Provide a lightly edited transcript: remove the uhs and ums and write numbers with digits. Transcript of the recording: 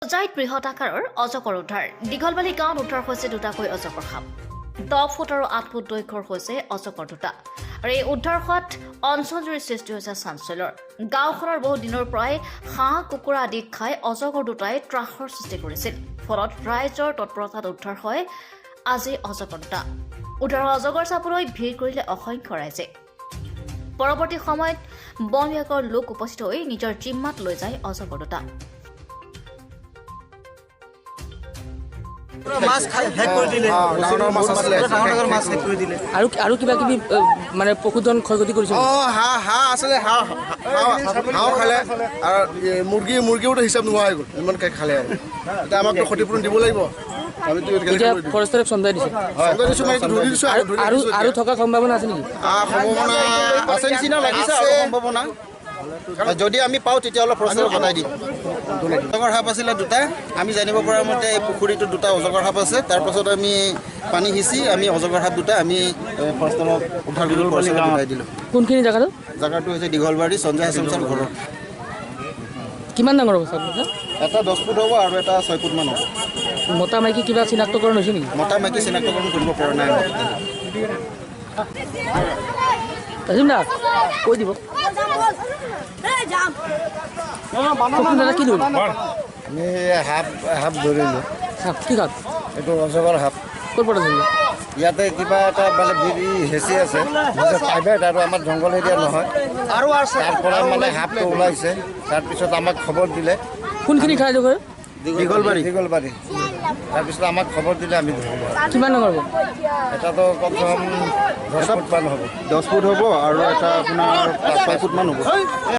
হোজাইত বৃহৎ আকাৰৰ অজগৰ উদ্ধাৰ দীঘলবালি গাঁৱত উদ্ধাৰ হৈছে দুটাকৈ অজগৰ সাপ 10 ফুট আৰু 8 ফুট দৈৰ্ঘ্যৰ হৈছে অজগৰ দুটা আৰু এই উদ্ধাৰ হোৱাত অঞ্চলজুৰি সৃষ্টি হৈছে চাঞ্চল্যৰ গাঁওখনৰ বহু দিনৰ পৰাই হাঁহ কুকুৰা আদি খাই অজগৰ দুটাই ত্ৰাসৰ সৃষ্টি কৰিছিল ফলত ৰাইজৰ তৎপৰতাত উদ্ধাৰ হয় আজি অজগৰ দুটা উদ্ধাৰ অজগৰ চাবলৈ ভিৰ কৰিলে অসংখ্য ৰাইজে পৰৱৰ্তী সময়ত বন বিভাগৰ লোক উপস্থিত হৈ নিজৰ জিম্মাত লৈ যায় অজগৰ দুটা মাছ হেক কৰি দিলে আৰু কিবা কিবি মানে পশুধন ক্ষয়ক্ষতি কৰিছে হাঁহ আছিলে হাঁহ খালে আৰু মুৰ্গীওতো হিচাপ নোহোৱা হৈ গ'ল ইমানকে খালে আৰু এতিয়া আমাকতো ক্ষতিপূৰণ দিব লাগিব ফৰেষ্টৰে চন্দাই দিছে আৰু থকাৰ সম্ভাৱনা আছে নেকি সম্ভাৱনা আছে নিচিনা লাগিছে আৰু সম্ভাৱনা যদি আমি পাওঁ তেতিয়া অলপ ফৰেষ্টক জনাই দিম অজগৰ সাপ আছিলে দুটা আমি জানিব পৰা মতে এই পুখুৰীটোত দুটা অজগৰ সাপ আছে তাৰপাছত আমি পানী সিঁচি আমি অজগৰ সাপ দুটা আমি ফৰেষ্টক উদ্ধাৰ কৰি ফৰেষ্টক জনাই দিলোঁ কোনখিনি জেগাটো হৈছে দীঘলবাৰী সঞ্জয় হাছমিছৰ ঘৰৰ কিমান ডাঙৰ হ'ব এটা 10 ফুট হ'ব আৰু এটা 6 ফুট মান হ'ব মতা মাইকী কিবা চিনাক্তকৰণ হৈছে নেকি মতা মাইকী চিনাক্তকৰণ কৰিব পৰা নাই দাদা কৈ দিব কি ধৰিব আমি সাপ ধৰিলোঁ কি সাপ এইটো অজগৰ সাপ ক'ৰ পৰা ধৰিলে ইয়াতে কিবা এটা মানে হেঁচি আছে প্ৰাইভেট আৰু আমাৰ জংঘল এৰিয়া নহয় আৰু তাৰ পৰা মানে সাপটো ওলাইছে তাৰপিছত আমাক খবৰ দিলে কোনখিনি ঠাই ডোখৰ দীঘলবাৰী তাৰপিছত আমাক খবৰ দিলে আমি ধৰিলোঁ কিমান ডাঙৰ হ'ব এটাতো কমচে কম 10 ফুট মান হ'ব 10 ফুট হ'ব আৰু এটা আপোনাৰ 5 ফুট মান হ'ব